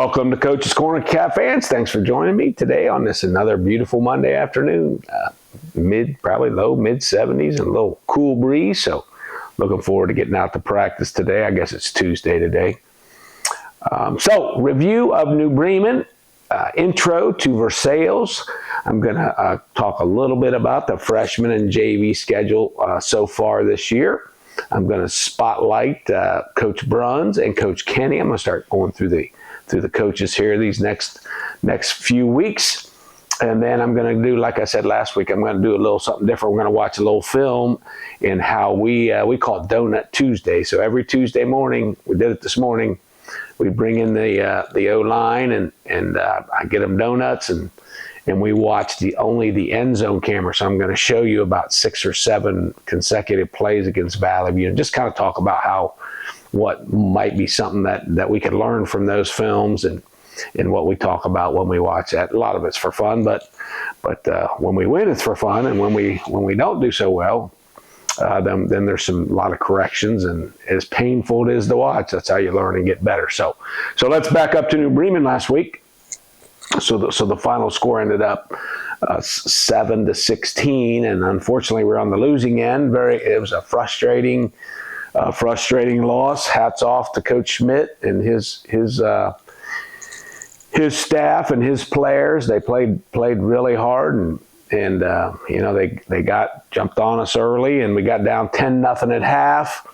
Welcome to Coach's Corner, Cat fans. Thanks for joining me today on this another beautiful Monday afternoon. Probably low mid 70s and a little cool breeze. So looking forward to getting out to practice today. I guess it's Tuesday today. So review of New Bremen, intro to Versailles. I'm going to talk a little bit about the freshman and JV schedule so far this year. I'm going to spotlight Coach Bruns and Coach Kenny. I'm going to start going through the coaches here these next few weeks. And then I'm going to do, like I said last week, I'm going to do a little something different. We're going to watch a little film in how we call it Donut Tuesday. So every Tuesday morning, we did it this morning, we bring in the O-line and I get them donuts and we watch only the end zone camera. So I'm going to show you about 6 or 7 consecutive plays against Valley View and just kind of talk about what might be something that we can learn from those films and what we talk about when we watch that. A lot of it's for fun, but when we win, it's for fun, and when we don't do so well, then there's a lot of corrections, and as painful it is to watch, that's how you learn and get better. So let's back up to New Bremen last week. So the final score ended up 7-16, and unfortunately we're on the losing end. It was a frustrating loss. Hats off to Coach Schmidt and his staff and his players. They played really hard, and they got jumped on us early, and we got down 10-0 at half.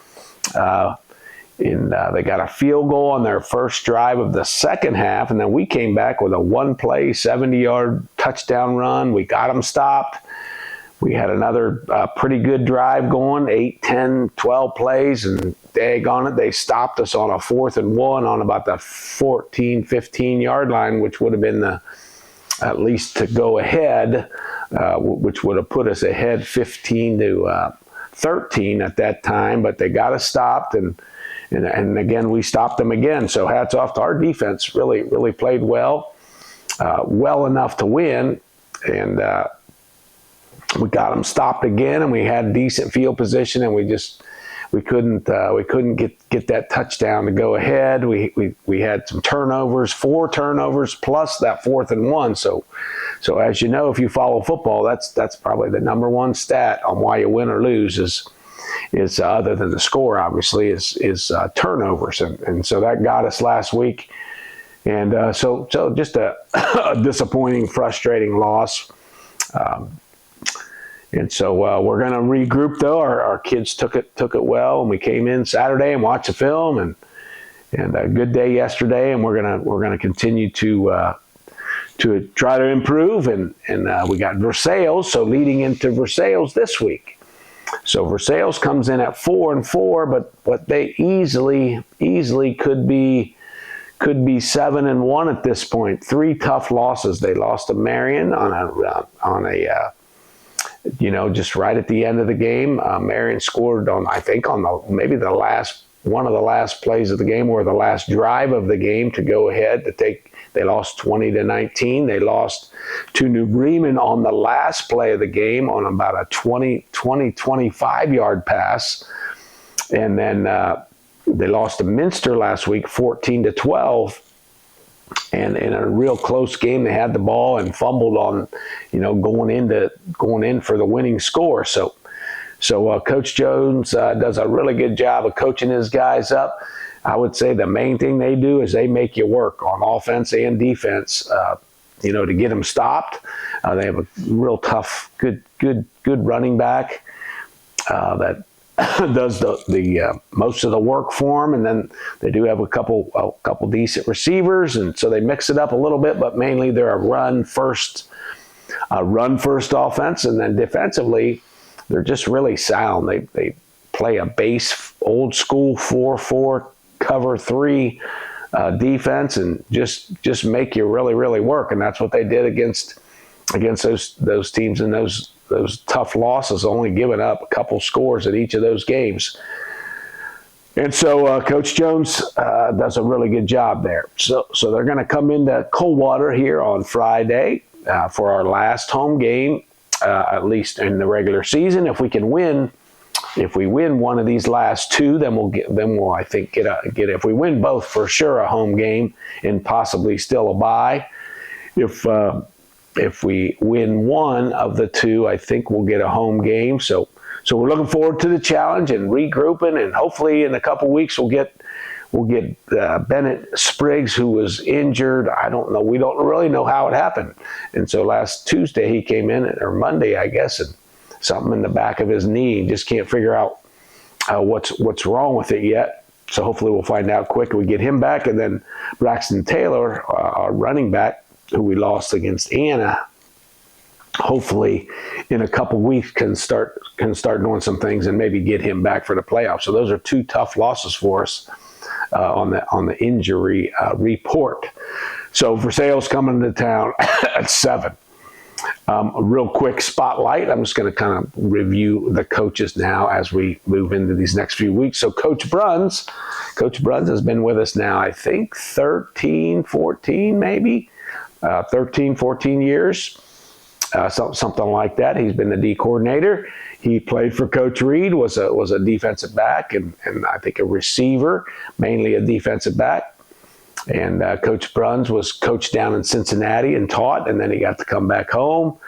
They got a field goal on their first drive of the second half, and then we came back with a one-play, 70-yard touchdown run. We got them stopped. We had another pretty good drive going, 8, 10, 12 plays, and daggone it, they stopped us on a 4th and 1 on about the 14, 15-yard line, which would have been at least to go ahead, which would have put us ahead 15-13 at that time, but they got us stopped, and again, we stopped them again. So hats off to our defense. Really played well enough to win. And we got them stopped again, and we had decent field position, and we couldn't get that touchdown to go ahead. We had some turnovers, 4 turnovers plus that 4th and 1. So as you know, if you follow football, that's probably the number one stat on why you win or lose is other than the score, obviously, is turnovers, and so that got us last week, and so just a disappointing, frustrating loss, and so we're going to regroup though. Our kids took it well, and we came in Saturday and watched the film, and a good day yesterday, and we're gonna continue to try to improve, and we got Versailles, so leading into Versailles this week. So Versailles comes in at 4-4, but they easily could be 7-1 at this point. 3 tough losses. They lost to Marion on a just right at the end of the game. Marion scored maybe the last one of the last plays of the game, or the last drive of the game to go ahead to take. They lost 20-19. They lost to New Bremen on the last play of the game on about a 25-yard pass. And then they lost to Minster last week, 14-12. And in a real close game, they had the ball and fumbled on, going in for the winning score. So Coach Jones does a really good job of coaching his guys up. I would say the main thing they do is they make you work on offense and defense, to get them stopped. They have a real tough, good running back that does the most of the work for them, and then they do have a couple decent receivers, and so they mix it up a little bit. But mainly they're a run first offense, and then defensively they're just really sound. They play a base old school 4-4. Cover 3 defense, and just make you really work, and that's what they did against those teams in those tough losses, only giving up a couple scores at each of those games. And so Coach Jones does a really good job there. So they're going to come into Coldwater here on Friday for our last home game, at least in the regular season. If we can win If we win one of these last two, then we'll I think get if we win both, for sure a home game and possibly still a bye. If we win one of the two, I think we'll get a home game. So we're looking forward to the challenge and regrouping, and hopefully in a couple weeks we'll get Bennett Spriggs, who was injured. I don't know. We don't really know how it happened. And so last Tuesday he came in, or Monday, I guess, and something in the back of his knee. Just can't figure out what's wrong with it yet. So hopefully we'll find out quick. We get him back, and then Braxton Taylor, our running back, who we lost against Anna, hopefully in a couple weeks can start doing some things and maybe get him back for the playoffs. So those are two tough losses for us on the injury report. So Versailles coming to town at 7. A real quick spotlight. I'm just going to kind of review the coaches now as we move into these next few weeks. So Coach Bruns has been with us now, I think 13, 14 maybe. 13, 14 years, something like that. He's been the D coordinator. He played for Coach Reed, was a defensive back and I think a receiver, mainly a defensive back. And Coach Bruns was coached down in Cincinnati and taught, and then he got to come back home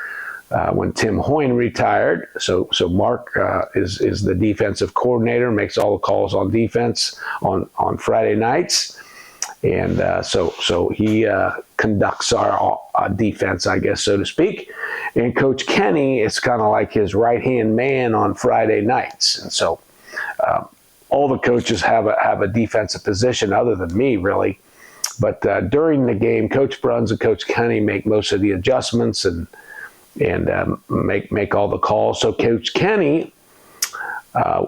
when Tim Hoyne retired. So Mark is the defensive coordinator, makes all the calls on defense on Friday nights. And so he conducts our defense, I guess, so to speak. And Coach Kenny is kind of like his right-hand man on Friday nights. And so all the coaches have a defensive position other than me, really. But during the game, Coach Bruns and Coach Kenny make most of the adjustments and make all the calls. So Coach Kenny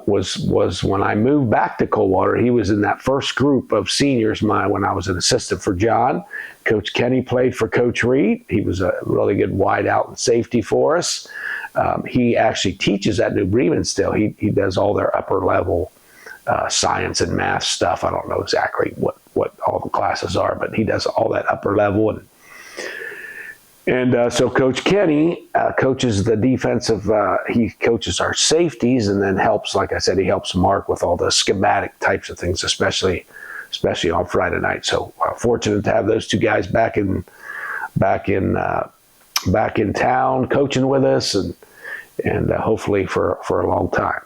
was when I moved back to Coldwater. He was in that first group of seniors when I was an assistant for John. Coach Kenny played for Coach Reed. He was a really good wide out and safety for us. He actually teaches at New Bremen still. He does all their upper level science and math stuff. I don't know exactly what all the classes are, but he does all that upper level. And so Coach Kenny coaches the defensive, he coaches our safeties, and then helps, like I said, he helps Mark with all the schematic types of things, especially on Friday night. So fortunate to have those two guys back in town coaching with us, and hopefully for a long time.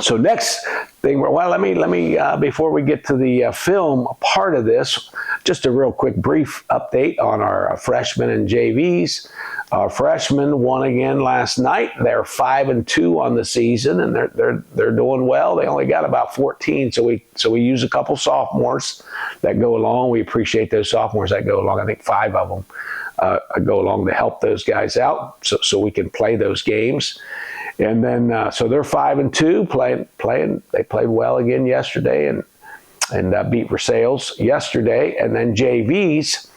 So next thing, well, let me before we get to the film part of this, just a real quick brief update on our freshmen and JVs. Our freshmen won again last night. They're 5-2 on the season, and they're doing well. They only got about 14, so we use a couple sophomores that go along. We appreciate those sophomores that go along. I think 5 of them go along to help those guys out, so we can play those games. And then, so they're 5-2, playing. They played well again yesterday and beat Versailles yesterday. And then JVs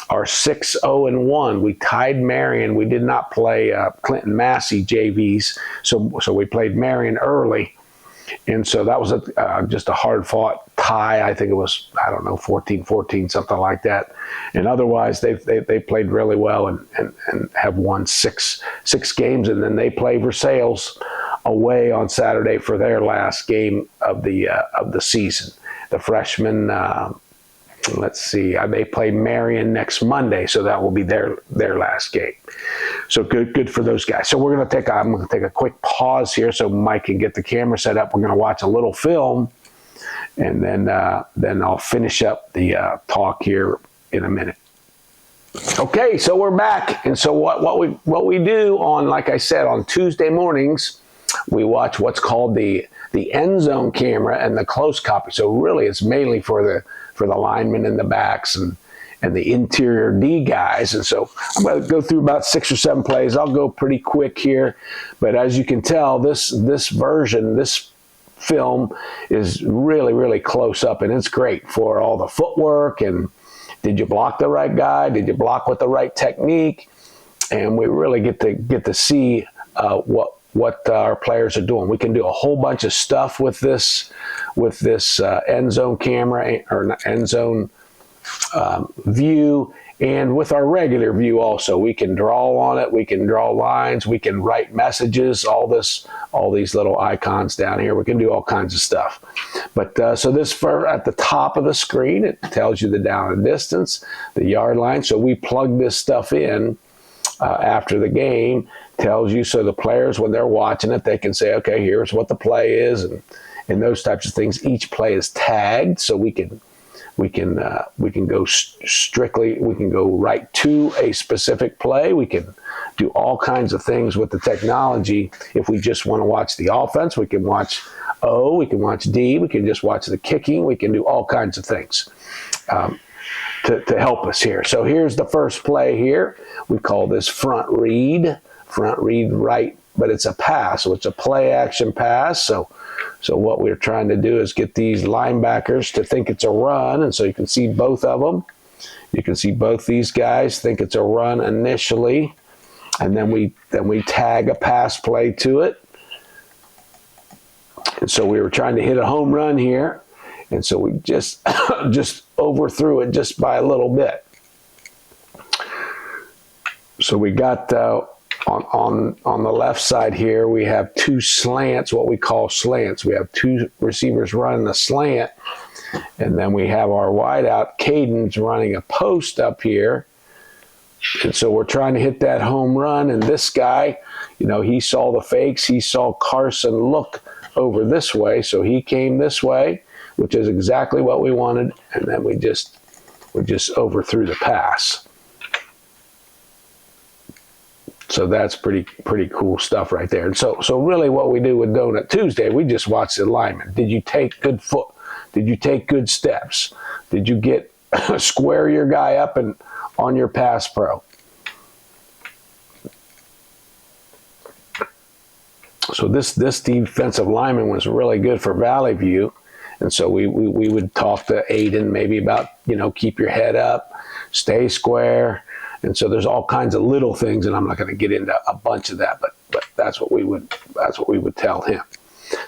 are 6-0-1. We tied Marion. We did not play Clinton Massey JVs, so we played Marion early. And so that was just a hard-fought tie. I think it was, 14-14, something like that. And otherwise, they played really well and have won six games. And then they play Versailles away on Saturday for their last game of the season. The freshmen, let's see, they play Marion next Monday, so that will be their last game. So good for those guys. So I'm going to take a quick pause here so Mike can get the camera set up. We're going to watch a little film, and then I'll finish up the talk here in a minute. Okay, so we're back, and so what we do on, like I said, on Tuesday mornings, we watch what's called the end zone camera and the close copy. So really, it's mainly for the linemen and the backs and the interior D guys. And so I'm going to go through about 6 or 7 plays. I'll go pretty quick here, but as you can tell, this film is really, really close up, and it's great for all the footwork and did you block the right guy? Did you block with the right technique? And we really get to see what our players are doing. We can do a whole bunch of stuff with this end zone camera or end zone view, And with our regular view also, we can draw on it, we can draw lines, we can write messages, all these little icons down here. We can do all kinds of stuff. But so this at the top of the screen, it tells you the down and distance, the yard line. So we plug this stuff in after the game, tells you so the players, when they're watching it, they can say, okay, here's what the play is, and those types of things. Each play is tagged, so we can go strictly, we can go right to a specific play. We can do all kinds of things with the technology. If we just want to watch the offense, we can watch O, we can watch D, we can just watch the kicking. We can do all kinds of things to help us here. So here's the first play here. We call this front read right, but it's a pass. So it's a play action pass. So what we're trying to do is get these linebackers to think it's a run, and so you can see both of them. You can see both these guys think it's a run initially, and then we tag a pass play to it. And so we were trying to hit a home run here, and so we just overthrew it just by a little bit. So we got on the left side here, we have two slants, what we call slants. We have two receivers running a slant, and then we have our wideout, Caden's running a post up here. And so we're trying to hit that home run, and this guy, he saw the fakes. He saw Carson look over this way, so he came this way, which is exactly what we wanted, and then we just overthrew the pass. So that's pretty cool stuff right there. And so really what we do with Donut Tuesday, we just watch the alignment. Did you take good foot? Did you take good steps? Did you get square your guy up and on your pass pro? So this defensive lineman was really good for Valley View. And so we would talk to Aiden maybe about, keep your head up, stay square. And so there's all kinds of little things, and I'm not going to get into a bunch of that, but that's what we would tell him.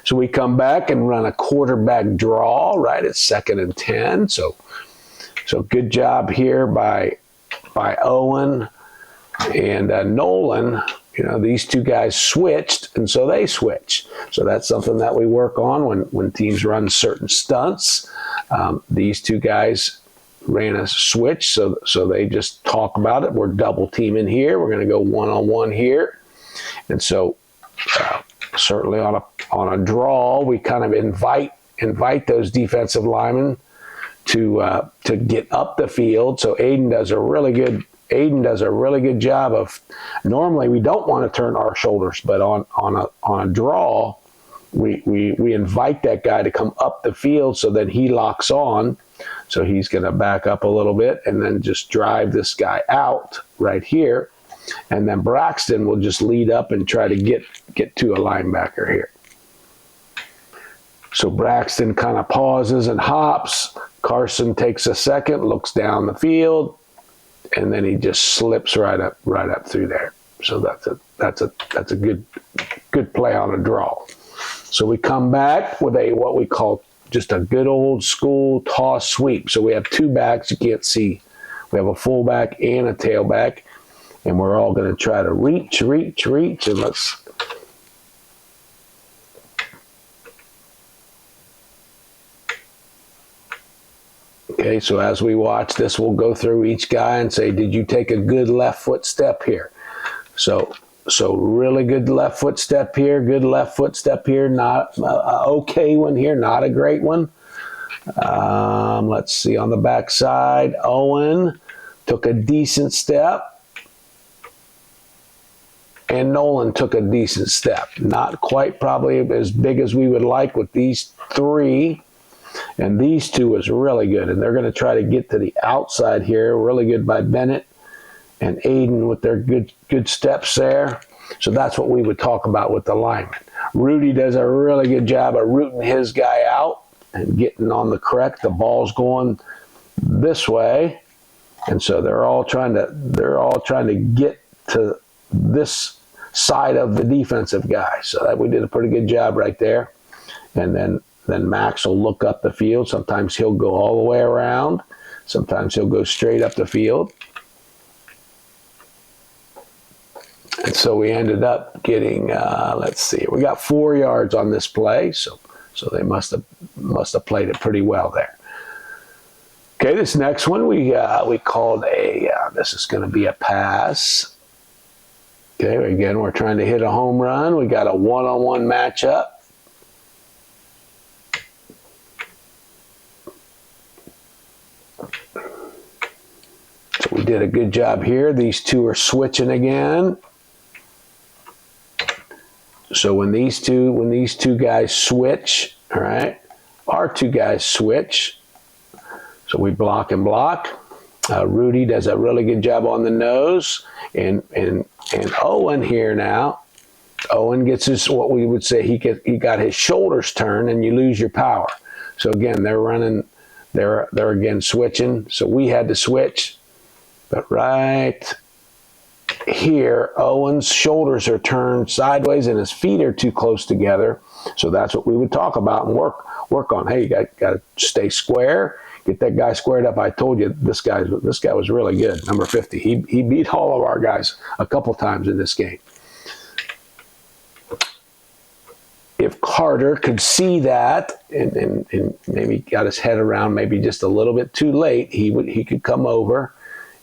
So we come back and run a quarterback draw right at 2nd and 10. So good job here by Owen and Nolan. These two guys switched, and so they switch. So that's something that we work on when teams run certain stunts. These two guys ran a switch, so they just talk about it. We're double teaming here. We're going to go one-on-one here. And so certainly on a draw, we kind of invite those defensive linemen to get up the field. So Aiden does a really good job of, normally we don't want to turn our shoulders, but on a draw, we invite that guy to come up the field so that he locks on. So he's going to back up a little bit and then just drive this guy out right here. And then Braxton will just lead up and try to get to a linebacker here. So Braxton kind of pauses and hops. Carson takes a second, looks down the field, and then he just slips right up through there. So that's a good play on a draw. So we come back with what we call just a good old school toss sweep. So we have two backs, you can't see. We have a fullback and a tailback, and we're all going to try to reach, and let's. Okay, so as we watch this, we'll go through each guy and say, did you take a good left foot step here? So really good left foot step here, good left foot step here, not okay one here, not a great one. Let's see on the back side. Owen took a decent step, and Nolan took a decent step. Not quite probably as big as we would like with these three. And these two was really good, and they're going to try to get to the outside here. Really good by Bennett and Aiden with their good steps there. So that's what we would talk about with the lineman. Rudy does a really good job of rooting his guy out and getting on the correct. The ball's going this way, and so they're all trying to get to this side of the defensive guy. So that we did a pretty good job right there. And then Max will look up the field. Sometimes he'll go all the way around. Sometimes he'll go straight up the field. And so we ended up getting, let's see, we got 4 yards on this play, so they must have played it pretty well there. Okay, this next one we called this is going to be a pass. Okay, again, we're trying to hit a home run. We got a one-on-one matchup. So we did a good job here. These two are switching again. So when these two guys switch, all right, our two guys switch. So we block and block. Rudy does a really good job on the nose, and Owen here now. Owen gets his, what we would say, he got his shoulders turned, and you lose your power. So again, they're running, they're again switching. So we had to switch, but right here, Owen's shoulders are turned sideways and his feet are too close together. So that's what we would talk about and work on. Hey, you got to stay square. Get that guy squared up. I told you this guy was really good. Number 50. He beat all of our guys a couple times in this game. If Carter could see that and maybe got his head around maybe just a little bit too late, he could come over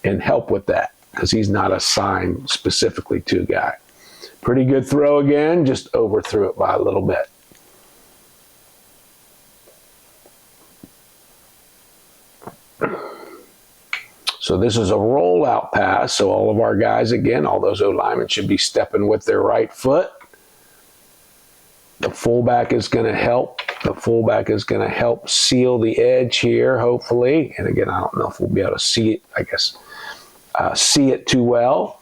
and help with that, because he's not assigned specifically to a guy. Pretty good throw again, just overthrew it by a little bit. So this is a rollout pass. So all of our guys, again, all those O-linemen should be stepping with their right foot. The fullback is going to help. The fullback is going to help seal the edge here, hopefully. And again, I don't know if we'll be able to see it, I guess, see it too well.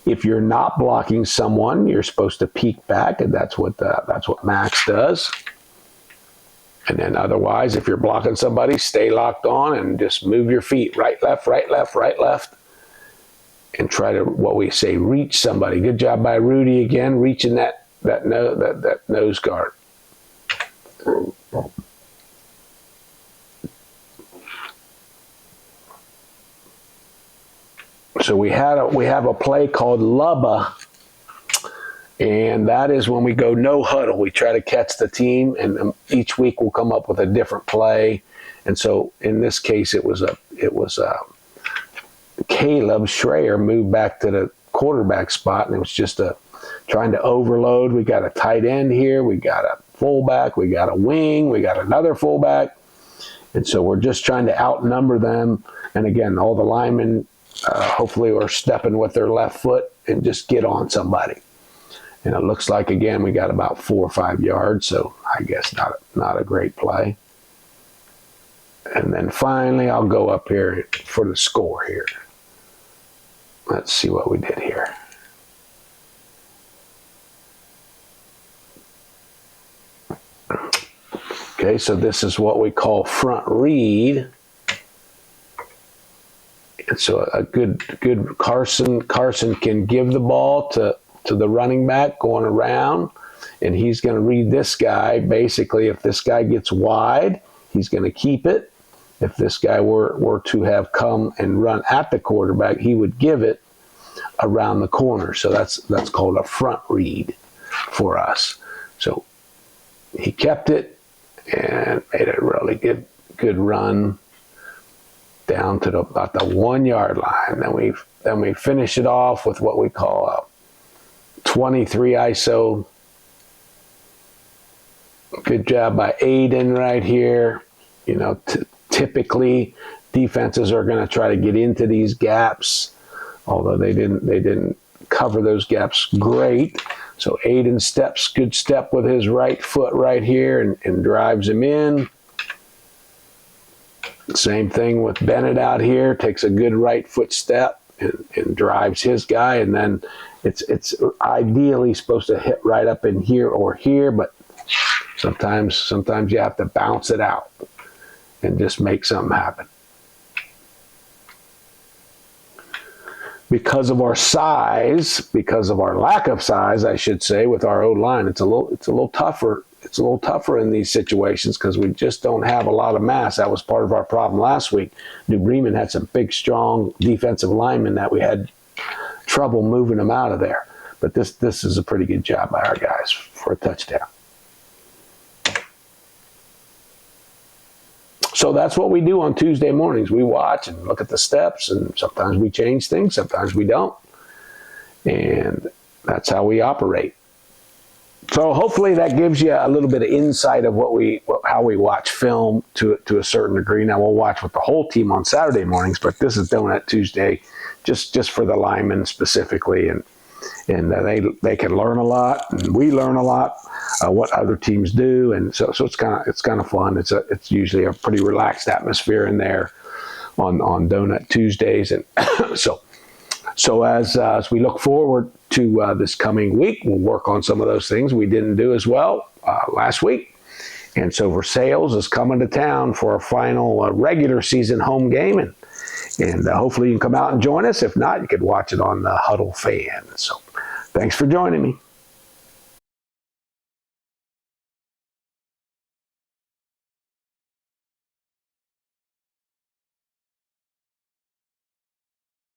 If you're not blocking someone, you're supposed to peek back, and that's what Max does. And then otherwise, if you're blocking somebody, stay locked on and just move your feet right, left, right, left, right, left. And try to, what we say, reach somebody. Good job by Rudy again, reaching that nose guard. So we have a play called Lubba. And that is when we go no huddle. We try to catch the team, and each week we'll come up with a different play. And so in this case, it was Caleb Schreier moved back to the quarterback spot, and it was just trying to overload. We got a tight end here, we got a fullback, we got a wing, we got another fullback, and so we're just trying to outnumber them. And again, all the linemen hopefully are stepping with their left foot and just get on somebody. And it looks like, again, we got about 4 or 5 yards, so I guess not a great play. And then finally, I'll go up here for the score here. Let's see what we did here. Okay, so this is what we call front read. And so a good Carson can give the ball to the running back going around, and he's going to read this guy. Basically, if this guy gets wide, he's going to keep it. If this guy were to have come and run at the quarterback, he would give it around the corner. So that's called a front read for us. So he kept it and made a really good run down to about the 1 yard line. Then we finish it off with what we call a 23 ISO. Good job by Aiden right here. You know, typically defenses are going to try to get into these gaps, although they didn't cover those gaps great. So Aiden good step with his right foot right here and drives him in. Same thing with Bennett out here, takes a good right foot step and drives his guy, and then it's ideally supposed to hit right up in here or here, but sometimes you have to bounce it out and just make something happen. Because of our size, because of our lack of size, I should say, with our O-line, it's a little tougher. It's a little tougher in these situations because we just don't have a lot of mass. That was part of our problem last week. New Bremen had some big, strong defensive linemen that we had trouble moving them out of there. But this is a pretty good job by our guys for a touchdown. So that's what we do on Tuesday mornings. We watch and look at the steps, and sometimes we change things, sometimes we don't. And that's how we operate. So hopefully that gives you a little bit of insight of how we watch film to a certain degree. Now we'll watch with the whole team on Saturday mornings, but this is Donut Tuesday, just for the linemen specifically, and they can learn a lot, and we learn a lot what other teams do, and so it's kind of fun. It's usually a pretty relaxed atmosphere in there on Donut Tuesdays, and so as we look forward to this coming week, we'll work on some of those things we didn't do as well last week. And so Versailles is coming to town for a final regular season home game, and hopefully you can come out and join us. If not, you could watch it on the Huddle Fan. So thanks for joining me.